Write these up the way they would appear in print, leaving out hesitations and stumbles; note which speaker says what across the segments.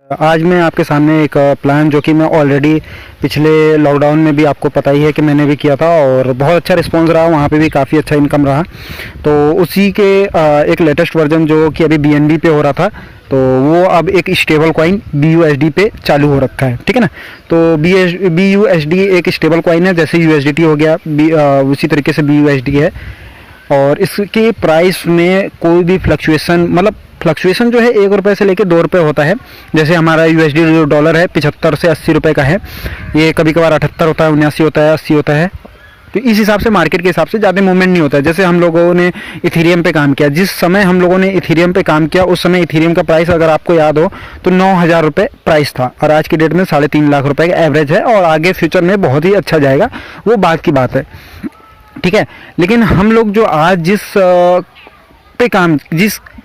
Speaker 1: आज मैं आपके सामने एक प्लान जो कि मैं ऑलरेडी पिछले लॉकडाउन में भी आपको पता ही है कि मैंने भी किया था और बहुत अच्छा रिस्पांस रहा, वहाँ पे भी काफ़ी अच्छा इनकम रहा। तो उसी के एक लेटेस्ट वर्जन जो कि अभी BNB पे हो रहा था, तो वो अब एक स्टेबल कॉइन BUSD पे चालू हो रखा है, ठीक है ना। तो BUSD एक स्टेबल कॉइन है, जैसे USDT हो गया उसी तरीके से BUSD है। और इसके प्राइस में कोई भी फ्लक्चुएशन जो है ₹1 से लेकर ₹2 होता है। जैसे हमारा USD जो डॉलर है 75 से 80 रुपये का है, ये कभी कभार 78 होता है, 79 होता है, 80 होता है। तो इस हिसाब से मार्केट के हिसाब से ज़्यादा मूवमेंट नहीं होता है। जैसे हम लोगों ने इथेरियम पे काम किया, जिस समय हम लोगों ने इथेरियम पे काम किया उस समय इथेरियम का प्राइस अगर आपको याद हो तो 9,000 रुपये प्राइस था, और आज की डेट में 3.5 लाख रुपए का एवरेज है, और आगे फ्यूचर में बहुत ही अच्छा जाएगा, वो बात की बात है, ठीक है। लेकिन हम लोग जो आज जिस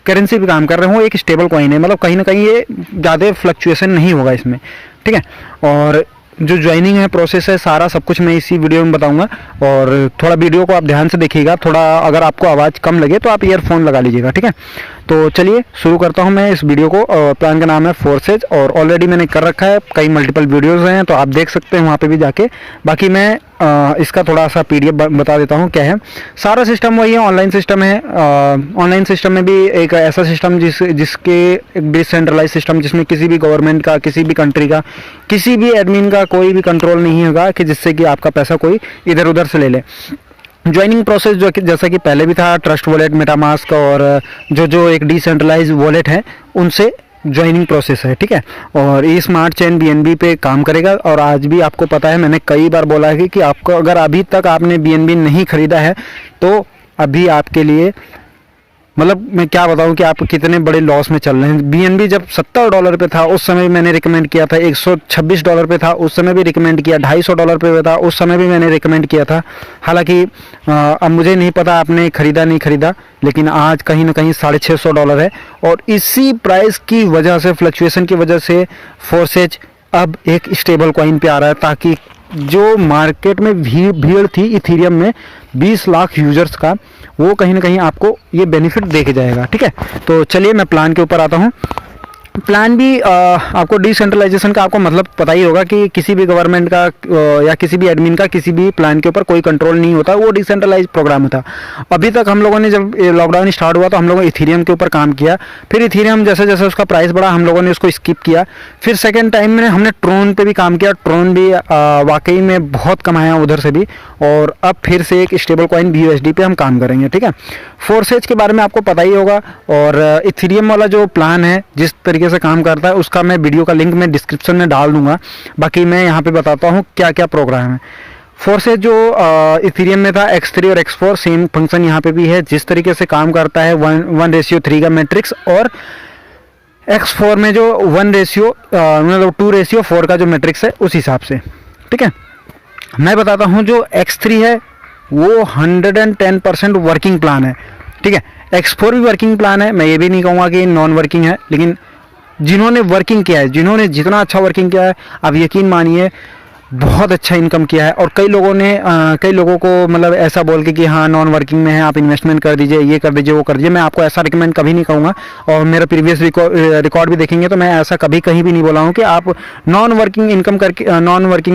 Speaker 1: करेंसी पे काम कर रहे हो, एक स्टेबल कॉइन है, मतलब कहीं ना कहीं ये ज़्यादा फ्लक्चुएशन नहीं होगा इसमें, ठीक है। और जो ज्वाइनिंग है, प्रोसेस है, सारा सब कुछ मैं इसी वीडियो में बताऊंगा। और थोड़ा वीडियो को आप ध्यान से देखिएगा, थोड़ा अगर आपको आवाज़ कम लगे तो आप ईयरफोन लगा लीजिएगा, ठीक है। तो चलिए शुरू करता हूं मैं इस वीडियो को। प्लान का नाम है फोर्सेज, और ऑलरेडी मैंने कर रखा है, कई मल्टीपल वीडियोज़ हैं तो आप देख सकते हैं वहाँ पर भी जाके। बाकी मैं इसका थोड़ा सा PDF बता देता हूँ क्या है। सारा सिस्टम वही है, ऑनलाइन सिस्टम है। ऑनलाइन सिस्टम में भी एक ऐसा सिस्टम जिसके एक डिसेंट्रलाइज सिस्टम, जिसमें किसी भी गवर्नमेंट का, किसी भी कंट्री का, किसी भी एडमिन का कोई भी कंट्रोल नहीं होगा कि जिससे कि आपका पैसा कोई इधर उधर से ले ले। ज्वाइनिंग प्रोसेस जो कि जैसा कि पहले भी था, ट्रस्ट वॉलेट, मेटामास्क और जो एक डिसेंट्रलाइज वॉलेट है उनसे ज्वाइनिंग प्रोसेस है, ठीक है। और ये स्मार्ट चेन BNB पे काम करेगा। और आज भी आपको पता है, मैंने कई बार बोला है कि आपको अगर अभी तक आपने BNB नहीं खरीदा है तो अभी आपके लिए, मतलब मैं क्या बताऊं कि आप कितने बड़े लॉस में चल रहे हैं। BNB जब $70 पे था उस समय मैंने रिकमेंड किया था, $126 पे था उस समय भी रिकमेंड किया, $250 पे था उस समय भी मैंने रिकमेंड किया था। हालांकि अब मुझे नहीं पता आपने खरीदा नहीं खरीदा, लेकिन आज कहीं ना कहीं $650 है। और इसी प्राइस की वजह से, फ्लक्चुएशन की वजह से, फोर्सेज अब एक स्टेबल कॉइन पे आ रहा है, ताकि जो मार्केट में भीड़ थी इथेरियम में 20 लाख यूजर्स का, वो कहीं ना कहीं आपको ये बेनिफिट देके जाएगा, ठीक है। तो चलिए मैं प्लान के ऊपर आता हूँ। प्लान भी आपको डिसेंट्रलाइजेशन का आपको मतलब पता ही होगा कि किसी भी गवर्नमेंट का या किसी भी एडमिन का किसी भी प्लान के ऊपर कोई कंट्रोल नहीं होता, वो डिसेंट्रलाइज प्रोग्राम होता। अभी तक हम लोगों ने, जब लॉकडाउन स्टार्ट हुआ तो हम लोगों ने इथेरियम के ऊपर काम किया, फिर इथेरियम जैसे जैसे उसका प्राइस बढ़ा हम लोगों ने उसको स्किप किया। फिर सेकेंड टाइम में हमने ट्रोन पे भी काम किया, ट्रोन भी वाकई में बहुत कमाया उधर से भी। और अब फिर से एक स्टेबल कॉइन BUSD पे हम काम करेंगे, ठीक है। फोर्सेज के बारे में आपको पता ही होगा, और इथेरियम वाला जो प्लान है जिस तरीके से काम करता है उसका मैं वीडियो का लिंक मैं डिस्क्रिप्शन में डाल दूंगा। बाकी मैं यहाँ पे बताता हूँ क्या क्या प्रोग्राम है। फोर्सेज जो इथेरियम में था, X3 और X4 सेम फंक्शन यहाँ पे भी है। जिस तरीके से काम करता है 1:3 का मैट्रिक्स, और X4 में जो 2:4 का जो मैट्रिक्स है उस हिसाब से, ठीक है। मैं बताता हूँ जो X3 है वो 110% वर्किंग प्लान है, ठीक है। X4 भी वर्किंग प्लान है, मैं ये भी नहीं कहूँगा कि नॉन वर्किंग है, लेकिन जिन्होंने वर्किंग किया है, जिन्होंने जितना अच्छा वर्किंग किया है, आप यकीन मानिए बहुत अच्छा इनकम किया है। और कई लोगों को मतलब ऐसा बोल के कि हाँ नॉन वर्किंग में है, आप इन्वेस्टमेंट कर दीजिए, ये कर दीजिए, वो कर दीजिए, मैं आपको ऐसा रिकमेंड कभी नहीं कहूँगा। और मेरा प्रीवियस रिकॉर्ड भी देखेंगे तो मैं ऐसा कभी कहीं भी नहीं बोला हूँ कि आप नॉन वर्किंग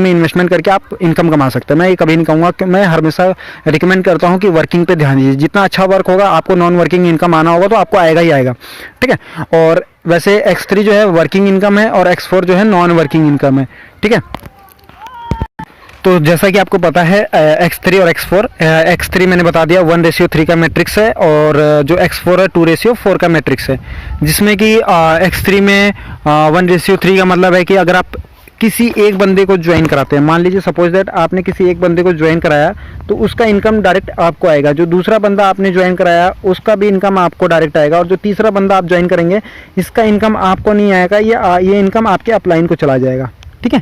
Speaker 1: में इन्वेस्टमेंट करके आप इनकम कमा सकते हैं। मैं ये कभी नहीं कहूँगा, कि मैं हमेशा रिकमेंड करता हूँ कि वर्किंग पे ध्यान दीजिए। जितना अच्छा वर्क होगा आपको नॉन वर्किंग इनकम आना होगा तो आपको आएगा ही आएगा, ठीक है। और वैसे X3 जो है वर्किंग इनकम है, और X4 जो है नॉन वर्किंग इनकम है, ठीक है। तो जैसा कि आपको पता है X3 और X4, X3 मैंने बता दिया 1:3 का मैट्रिक्स है, और जो X4 है 2:4 का मैट्रिक्स है। जिसमें कि X3 में 1:3 का मतलब है कि अगर आप किसी एक बंदे को ज्वाइन कराते हैं, मान लीजिए सपोज दैट आपने किसी एक बंदे को ज्वाइन कराया, तो उसका इनकम डायरेक्ट आपको आएगा। जो दूसरा बंदा आपने ज्वाइन कराया उसका भी इनकम आपको डायरेक्ट आएगा, और जो तीसरा बंदा आप ज्वाइन करेंगे इसका इनकम आपको नहीं आएगा, ये इनकम आपके अपलाइन को चला जाएगा, ठीक है।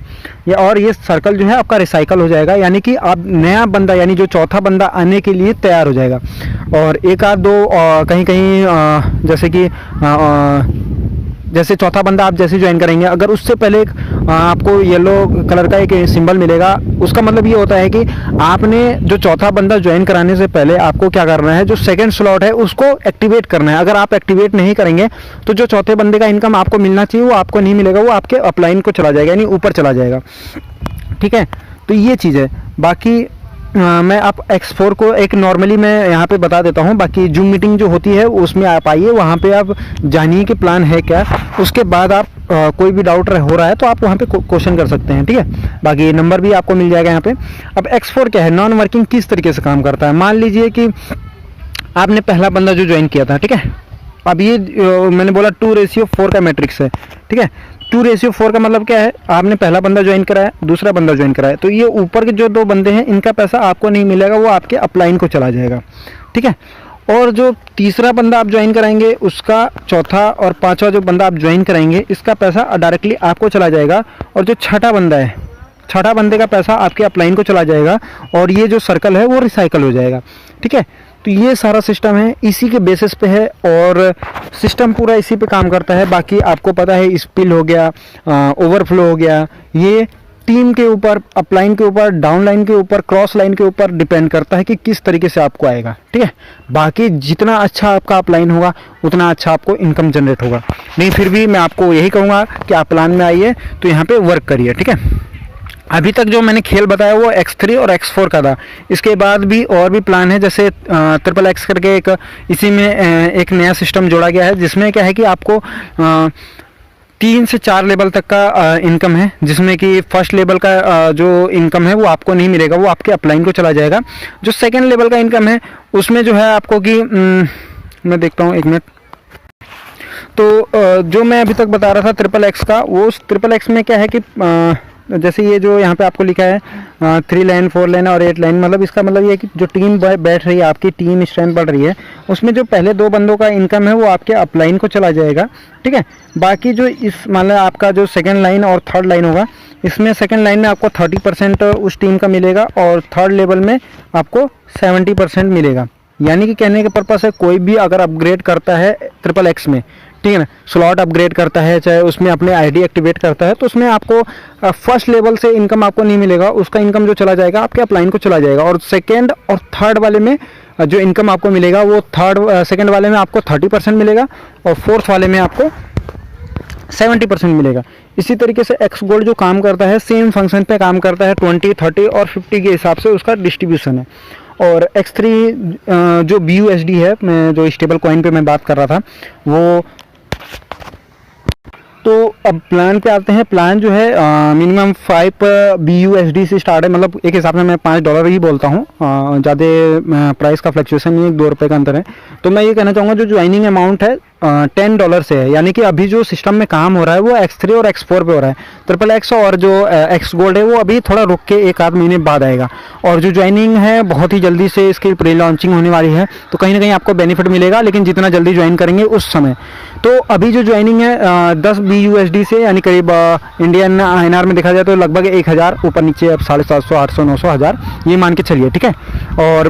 Speaker 1: और ये सर्कल जो है आपका रिसाइकल हो जाएगा, यानी कि आप नया बंदा, यानी जो चौथा बंदा आने के लिए तैयार हो जाएगा। और एक आध दो कहीं कहीं जैसे कि जैसे चौथा बंदा आप जैसे ज्वाइन करेंगे, अगर उससे पहले एक आपको येलो कलर का एक सिंबल मिलेगा, उसका मतलब ये होता है कि आपने जो चौथा बंदा ज्वाइन कराने से पहले आपको क्या करना है, जो सेकंड स्लॉट है उसको एक्टिवेट करना है। अगर आप एक्टिवेट नहीं करेंगे तो जो चौथे बंदे का इनकम आपको मिलना चाहिए वो आपको नहीं मिलेगा, वो आपके अपलाइन को चला जाएगा, यानी ऊपर चला जाएगा। ठीक है, तो ये चीज़ है। बाकी मैं आप X4 को एक नॉर्मली मैं यहाँ पे बता देता हूँ, बाकी जूम मीटिंग जो होती है उसमें आप आइए, वहाँ पे आप जानिए कि प्लान है क्या, उसके बाद आप कोई भी डाउट हो रहा है तो आप वहाँ पे क्वेश्चन कर सकते हैं। ठीक है, बाकी नंबर भी आपको मिल जाएगा यहाँ पे। अब X4 क्या है, नॉन वर्किंग किस तरीके से काम करता है। मान लीजिए कि आपने पहला बंदा जो ज्वाइन किया था, ठीक है, अब ये मैंने बोला 2:4 का मैट्रिक्स है। ठीक है, 2:4 का मतलब क्या है, आपने पहला बंदा ज्वाइन कराया, दूसरा बंदा ज्वाइन कराया, तो ये ऊपर के जो दो बंदे हैं इनका पैसा आपको नहीं मिलेगा, वो आपके अपलाइन को चला जाएगा। ठीक है, और जो तीसरा बंदा आप ज्वाइन कराएंगे उसका, चौथा और पांचवा जो बंदा आप ज्वाइन कराएंगे इसका पैसा डायरेक्टली आपको चला जाएगा, और जो छठा बंदा है, छठा बंदे का पैसा आपके अपलाइन को चला जाएगा, और ये जो सर्कल है वो रिसाइकल हो जाएगा। ठीक है, तो ये सारा सिस्टम है, इसी के बेसिस पे है, और सिस्टम पूरा इसी पे काम करता है। बाकी आपको पता है स्पिल हो गया, ओवरफ्लो हो गया, ये टीम के ऊपर, अपलाइन के ऊपर, डाउन लाइन के ऊपर, क्रॉस लाइन के ऊपर डिपेंड करता है कि किस तरीके से आपको आएगा। ठीक है, बाकी जितना अच्छा आपका अपलाइन होगा उतना अच्छा आपको इनकम जनरेट होगा। नहीं, फिर भी मैं आपको यही कहूँगा कि आप प्लान में आइए तो यहाँ पे वर्क करिए। ठीक है, अभी तक जो मैंने खेल बताया वो X3 और X4 का था, इसके बाद भी और भी प्लान है, जैसे XXX करके एक इसी में एक नया सिस्टम जोड़ा गया है, जिसमें क्या है कि आपको 3 से 4 लेवल तक का इनकम है, जिसमें कि फर्स्ट लेवल का जो इनकम है वो आपको नहीं मिलेगा, वो आपके अपलाइन को चला जाएगा। जो सेकेंड लेवल का इनकम है उसमें जो है आपको कि मैं देखता हूँ, 1 मिनट, तो जो मैं अभी तक बता रहा था XXX का, वो XXX में क्या है कि जैसे ये जो यहाँ पे आपको लिखा है 3 लाइन, 4 लाइन और 8 लाइन, मतलब इसका मतलब ये है कि जो टीम बैठ रही है, आपकी टीम स्ट्रेंथ बढ़ रही है, उसमें जो पहले 2 बंदों का इनकम है वो आपके अपलाइन को चला जाएगा। ठीक है, बाकी जो इस मान लो आपका जो सेकंड लाइन और थर्ड लाइन होगा, इसमें सेकंड लाइन में आपको 30% उस टीम का मिलेगा, और थर्ड लेवल में आपको 70% मिलेगा। यानी कि कहने के पर्पस है, कोई भी अगर अपग्रेड करता है XXX में, ठीक है ना, स्लॉट अपग्रेड करता है, चाहे उसमें अपने आईडी एक्टिवेट करता है, तो उसमें आपको फर्स्ट लेवल से इनकम आपको नहीं मिलेगा, उसका इनकम जो चला जाएगा आपके अपलाइन को चला जाएगा। और सेकंड और थर्ड वाले में जो इनकम आपको मिलेगा वो सेकंड वाले में आपको 30% मिलेगा, और फोर्थ वाले में आपको 70% मिलेगा। इसी तरीके से X गोल्ड जो काम करता है सेम फंक्शन पे काम करता है, 20, 30 और 50 के हिसाब से उसका डिस्ट्रीब्यूशन है। और X3 जो BUSD है, मैं जो स्टेबल कॉइन पे मैं बात कर रहा था वो, तो अब प्लान पे आते हैं। प्लान जो है मिनिमम 5 BUSD से स्टार्ट है, मतलब एक हिसाब से मैं $5 ही बोलता हूँ, ज़्यादा प्राइस का फ्लक्चुएशन नहीं है, 2 रुपये का अंतर है। तो मैं ये कहना चाहूँगा जो ज्वाइनिंग अमाउंट है $10 से है, यानी कि अभी जो सिस्टम में काम हो रहा है वो X3 और X4 पे हो रहा है। XXX और जो X गोल्ड है वो अभी थोड़ा रुक के 1 आध महीने बाद आएगा, और जो ज्वाइनिंग है बहुत ही जल्दी से इसकी प्री लॉन्चिंग होने वाली है, तो कहीं ना कहीं आपको बेनिफिट मिलेगा, लेकिन जितना जल्दी ज्वाइन करेंगे उस समय। तो अभी जो ज्वाइनिंग है 10 BUSD से, यानी करीब इंडियन INR में देखा जाए तो लगभग 1000 ऊपर नीचे, अब 750, 800, 900, 1000 ये मान के चलिए। ठीक है, और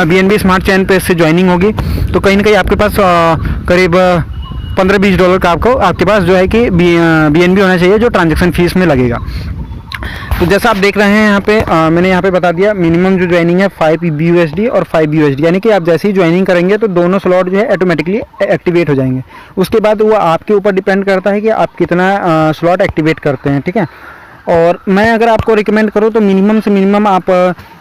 Speaker 1: BNB स्मार्ट चैन पे इससे ज्वाइनिंग होगी, तो कहीं ना कहीं आपके पास करीब $15-20 का आपके पास जो है कि BNB होना चाहिए, जो ट्रांजेक्शन फीस में लगेगा। तो जैसा आप देख रहे हैं यहाँ पे मैंने यहाँ पे बता दिया, मिनिमम जो ज्वाइनिंग है 5 BUSD और 5 BUSD, यानी कि आप जैसे ही ज्वाइनिंग करेंगे तो दोनों स्लॉट जो है ऑटोमेटिकली एक्टिवेट हो जाएंगे। उसके बाद वो आपके ऊपर डिपेंड करता है कि आप कितना स्लॉट एक्टिवेट करते हैं। ठीक है, और मैं अगर आपको रिकमेंड करूँ तो मिनिमम से मिनिमम आप,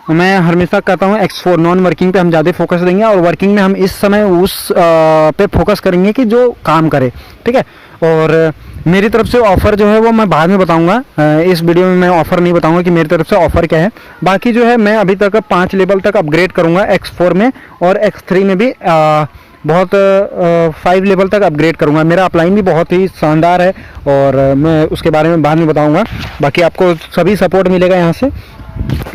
Speaker 1: मैं हमेशा कहता हूँ X4 नॉन वर्किंग पे हम ज़्यादा फोकस देंगे, और वर्किंग में हम इस समय उस पे फोकस करेंगे कि जो काम करे। ठीक है, और मेरी तरफ से ऑफ़र जो है वो मैं बाद में बताऊंगा, इस वीडियो में मैं ऑफ़र नहीं बताऊंगा कि मेरी तरफ से ऑफ़र क्या है। बाकी जो है मैं अभी तक 5 लेवल तक अपग्रेड करूंगा X4 में, और X3 में भी बहुत 5 लेवल तक अपग्रेड करूंगा। मेरा अपलाइन भी बहुत ही शानदार है, और मैं उसके बारे में बाद में बताऊंगा। बाकी आपको सभी सपोर्ट मिलेगा यहाँ से।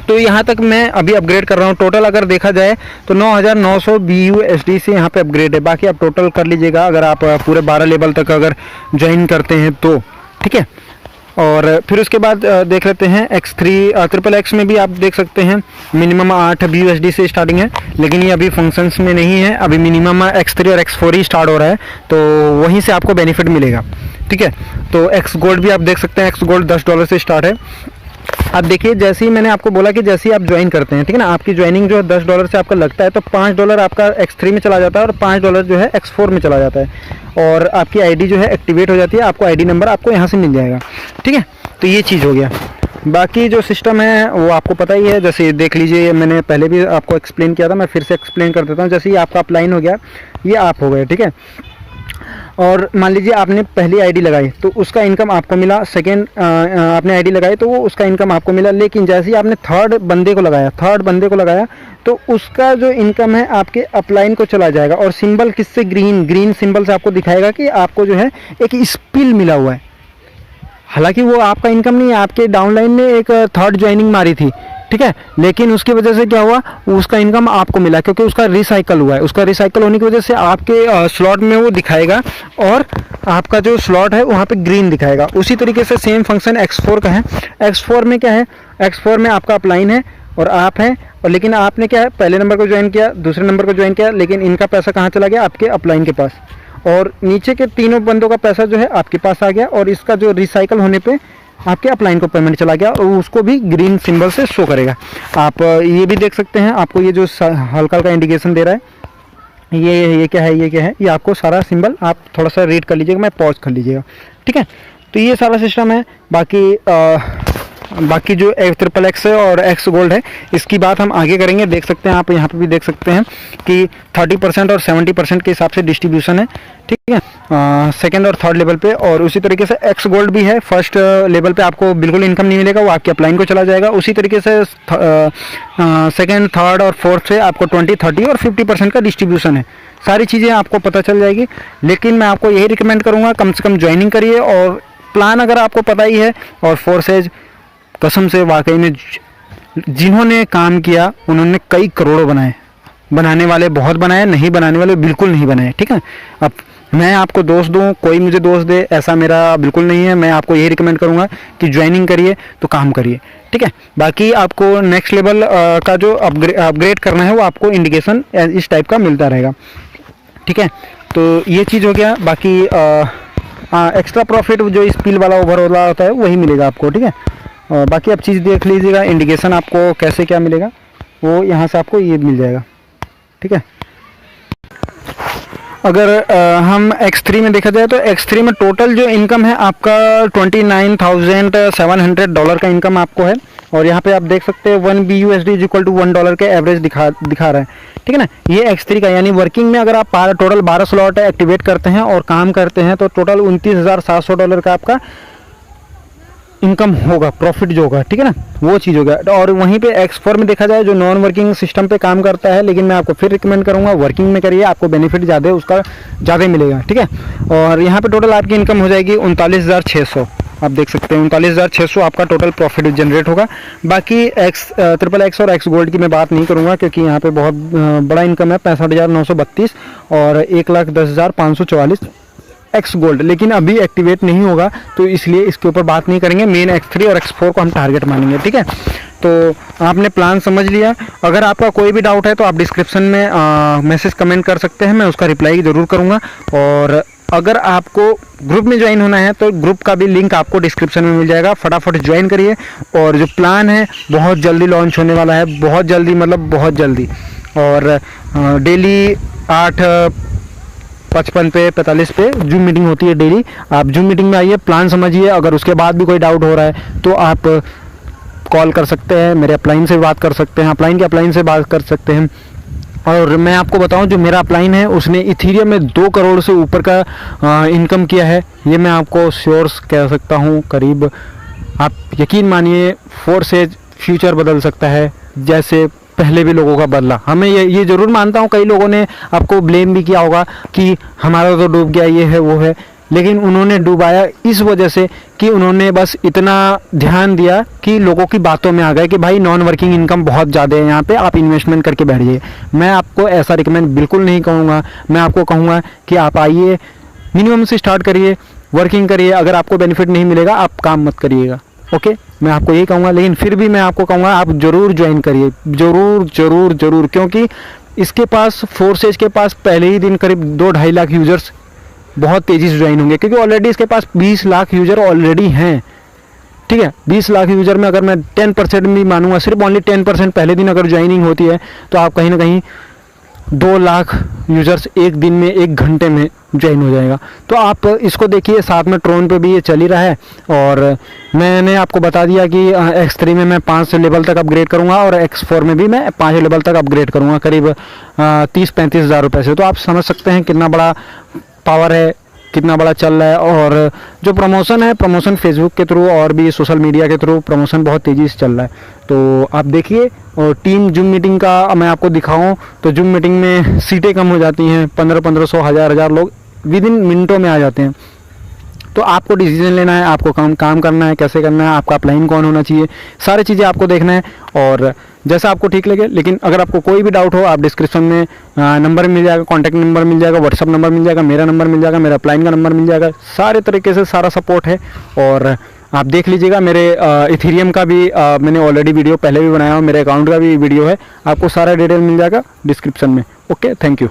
Speaker 1: तो यहाँ तक मैं अभी अपग्रेड कर रहा हूँ। टोटल अगर देखा जाए तो 9900 BUSD से यहाँ पे अपग्रेड है। बाकी आप टोटल कर लीजिएगा अगर आप पूरे 12 लेवल तक अगर ज्वाइन करते हैं तो, ठीक है। और फिर उसके बाद देख लेते हैं XXX में भी आप देख सकते हैं मिनिमम 8 BUSD से स्टार्टिंग है, लेकिन ये अभी फंक्शंस में नहीं है। अभी मिनिमम X3 और X4 ही स्टार्ट हो रहा है, तो वहीं से आपको बेनिफिट मिलेगा। ठीक है। तो एक्स गोल्ड भी आप देख सकते हैं, एक्स गोल्ड $10 से स्टार्ट है। अब देखिए, जैसे ही मैंने आपको बोला कि जैसे ही आप ज्वाइन करते हैं, ठीक है ना, आपकी ज्वाइनिंग जो है $10 से आपका लगता है, तो $5 आपका X3 में चला जाता है और $5 जो है X4 में चला जाता है और आपकी आईडी जो है एक्टिवेट हो जाती है। आपको आईडी नंबर आपको यहाँ से मिल जाएगा, ठीक है। तो ये चीज़ हो गया। बाकी जो सिस्टम है वो आपको पता ही है, जैसे देख लीजिए, मैंने पहले भी आपको एक्सप्लेन किया था, मैं फिर से एक्सप्लेन कर देता हूँ। जैसे ये आपका अपलाइन हो गया, ये आप हो गए, ठीक है। और मान लीजिए आपने पहली आईडी लगाई तो उसका इनकम आपको मिला, सेकेंड आपने आईडी लगाई तो वो उसका इनकम आपको मिला, लेकिन जैसे ही आपने थर्ड बंदे को लगाया तो उसका जो इनकम है आपके अपलाइन को चला जाएगा। और सिंबल किससे, ग्रीन सिंबल से आपको दिखाएगा कि आपको जो है एक स्पिल मिला हुआ है। हालांकि वो आपका इनकम नहीं है, आपके डाउनलाइन ने एक थर्ड ज्वाइनिंग मारी थी, ठीक है, लेकिन उसकी वजह से क्या हुआ, उसका इनकम आपको मिला क्योंकि उसका रिसाइकल हुआ है। उसका रिसाइकल होने की वजह से आपके स्लॉट में वो दिखाएगा और आपका जो स्लॉट है वहाँ पे ग्रीन दिखाएगा। उसी तरीके से सेम फंक्शन X4 का है। X4 में क्या है, X4 में आपका अपलाइन है और आप हैं, और लेकिन आपने क्या है, पहले नंबर को ज्वाइन किया, दूसरे नंबर को ज्वाइन किया, लेकिन इनका पैसा कहाँ चला गया, आपके अपलाइन के पास, और नीचे के तीनों बंदों का पैसा जो है आपके पास आ गया, और इसका जो रिसाइकल होने पे आपके अपलाइन को पेमेंट चला गया और उसको भी ग्रीन सिंबल से शो करेगा। आप ये भी देख सकते हैं, आपको ये जो हल्का हल्का इंडिकेशन दे रहा है, ये क्या है, ये आपको सारा सिंबल आप थोड़ा सा रीड कर लीजिएगा, मैं पॉज कर लीजिएगा, ठीक है। तो ये सारा सिस्टम है। बाकी जो XXX है और X गोल्ड है, इसकी बात हम आगे करेंगे। देख सकते हैं आप यहाँ पे भी देख सकते हैं कि 30% और 70% के हिसाब से डिस्ट्रीब्यूशन है, ठीक है, सेकंड और थर्ड लेवल पे। और उसी तरीके से X गोल्ड भी है, फर्स्ट लेवल पे आपको बिल्कुल इनकम नहीं मिलेगा, वो आपके अपलाइन को चला जाएगा। उसी तरीके से सेकंड, थर्ड और फोर्थ से आपको 20, 30 और 50% का डिस्ट्रीब्यूशन है। सारी चीज़ें आपको पता चल जाएगी, लेकिन मैं आपको यही रिकमेंड करूँगा, कम से कम ज्वाइनिंग करिए। और प्लान अगर आपको पता ही है, और फोर्सेज कसम से वाकई में जिन्होंने काम किया उन्होंने कई करोड़ों बनाए, बनाने वाले बहुत बनाए, नहीं बनाने वाले बिल्कुल नहीं बनाए, ठीक है। अब मैं आपको दोष दूं, कोई मुझे दोष दे, ऐसा मेरा बिल्कुल नहीं है। मैं आपको यही रिकमेंड करूंगा कि ज्वाइनिंग करिए तो काम करिए, ठीक है। बाकी आपको नेक्स्ट लेवल का जो अपग्रेड करना है वो आपको इंडिकेशन इस टाइप का मिलता रहेगा, ठीक है। तो ये चीज़ हो गया। बाकी एक्स्ट्रा प्रॉफिट जो स्पिल वाला ओवर वाला होता है वही मिलेगा आपको, ठीक है। बाकी आप चीज़ देख लीजिएगा, इंडिकेशन आपको कैसे क्या मिलेगा वो यहाँ से आपको ये मिल जाएगा, ठीक है। अगर हम X3 में देखा जाए तो X3 में टोटल जो इनकम है आपका $29,700 का इनकम आपको है। और यहाँ पे आप देख सकते हैं 1 BUSD इज इक्वल टू $1 के एवरेज दिखा रहा है, ठीक है ना। ये X3 का, यानी वर्किंग में अगर आप टोटल 12 स्लॉट एक्टिवेट करते हैं और काम करते हैं तो टोटल $29,700 का आपका इनकम होगा, प्रॉफिट जो होगा, ठीक है ना, वो चीज़ होगा। और वहीं पे X4 में देखा जाए जो नॉन वर्किंग सिस्टम पे काम करता है, लेकिन मैं आपको फिर रिकमेंड करूंगा वर्किंग में करिए, आपको बेनिफिट ज़्यादा उसका ज़्यादा मिलेगा, ठीक है। और यहाँ पे टोटल आपकी इनकम हो जाएगी 39,600, आप देख सकते हैं 39,600 आपका टोटल प्रॉफिट जनरेट होगा। बाकी XXX और X गोल्ड की मैं बात नहीं करूँगा क्योंकि यहाँ पर बहुत बड़ा इनकम है, 65,932 और 1,10,544 X गोल्ड, लेकिन अभी एक्टिवेट नहीं होगा तो इसलिए इसके ऊपर बात नहीं करेंगे। मेन X3 और X4 को हम टारगेट मानेंगे, ठीक है। तो आपने प्लान समझ लिया। अगर आपका कोई भी डाउट है तो आप डिस्क्रिप्शन में मैसेज कमेंट कर सकते हैं, मैं उसका रिप्लाई ज़रूर करूँगा। और अगर आपको ग्रुप में ज्वाइन होना है तो ग्रुप का भी लिंक आपको डिस्क्रिप्शन में मिल जाएगा, फटाफट ज्वाइन करिए। और जो प्लान है बहुत जल्दी लॉन्च होने वाला है, बहुत जल्दी, मतलब बहुत जल्दी। और डेली 8:55 पे 45 पे जूम मीटिंग होती है डेली। आप जूम मीटिंग में आइए, प्लान समझिए। अगर उसके बाद भी कोई डाउट हो रहा है तो आप कॉल कर सकते हैं, मेरे अपलाइन से बात कर सकते हैं, अपलाइन से बात कर सकते हैं। और मैं आपको बताऊं, जो मेरा अपलाइन है उसने इथीरियम में 2 करोड़ से ऊपर का इनकम किया है। ये मैं आपको श्योर कह सकता हूं, करीब आप यकीन मानिए फोर्सेज फ्यूचर बदल सकता है जैसे पहले भी लोगों का बदला। हमें ये ज़रूर मानता हूँ, कई लोगों ने आपको ब्लेम भी किया होगा कि हमारा तो डूब गया, ये है वो है, लेकिन उन्होंने डूबाया इस वजह से कि उन्होंने बस इतना ध्यान दिया कि लोगों की बातों में आ गए कि भाई नॉन वर्किंग इनकम बहुत ज़्यादा है यहाँ पे, आप इन्वेस्टमेंट करके बैठ जाइए। मैं आपको ऐसा रिकमेंड बिल्कुल नहीं कहूँगा। मैं आपको कहूँगा कि आप आइए, मिनिमम से स्टार्ट करिए, वर्किंग करिए। अगर आपको बेनिफिट नहीं मिलेगा आप काम मत करिएगा, ओके। मैं आपको यही कहूँगा, लेकिन फिर भी मैं आपको कहूँगा आप ज़रूर ज्वाइन करिए, ज़रूर, क्योंकि इसके पास फोर्सेज के पास पहले ही दिन करीब 2-2.5 लाख यूज़र्स बहुत तेज़ी से ज्वाइन होंगे, क्योंकि ऑलरेडी इसके पास 20 लाख यूज़र ऑलरेडी हैं। ठीक है, 20 लाख यूज़र में अगर मैं 10% भी मानूंगा, सिर्फ ओनली 10% पहले दिन अगर ज्वाइनिंग होती है, तो आप कहीं ना कहीं 2 लाख यूज़र्स एक दिन में, 1 घंटे में ज्वाइन हो जाएगा। तो आप इसको देखिए, साथ में ट्रोन पे भी ये चल ही रहा है। और मैंने आपको बता दिया कि X3 में मैं 5 लेवल तक अपग्रेड करूंगा और X4 में भी मैं 5 लेवल तक अपग्रेड करूंगा, करीब 30-35 हज़ार रुपये से। तो आप समझ सकते हैं कितना बड़ा पावर है, कितना बड़ा चल रहा है। और जो प्रमोशन है, प्रमोशन फेसबुक के थ्रू और भी सोशल मीडिया के थ्रू प्रमोशन बहुत तेज़ी से चल रहा है। तो आप देखिए, और टीम जूम मीटिंग का मैं आपको दिखाऊं तो जूम मीटिंग में सीटें कम हो जाती हैं, 1500 1000 लोग विद इन मिनटों में आ जाते हैं। तो आपको डिसीजन लेना है, आपको काम करना है, कैसे करना है, आपका अपलाइन कौन होना चाहिए, सारी चीज़ें आपको देखना है और जैसा आपको ठीक लगे। लेकिन अगर आपको कोई भी डाउट हो, आप डिस्क्रिप्शन में नंबर मिल जाएगा, कॉन्टैक्ट नंबर मिल जाएगा, व्हाट्सअप नंबर मिल जाएगा, मेरा नंबर मिल जाएगा, मेरा अपलाइन का नंबर मिल जाएगा, सारे तरीके से सारा सपोर्ट है। और आप देख लीजिएगा, मेरे इथेरियम का भी मैंने ऑलरेडी वीडियो पहले भी बनाया हुआ, मेरे अकाउंट का भी वीडियो है, आपको सारा डिटेल मिल जाएगा डिस्क्रिप्शन में। Okay, thank you.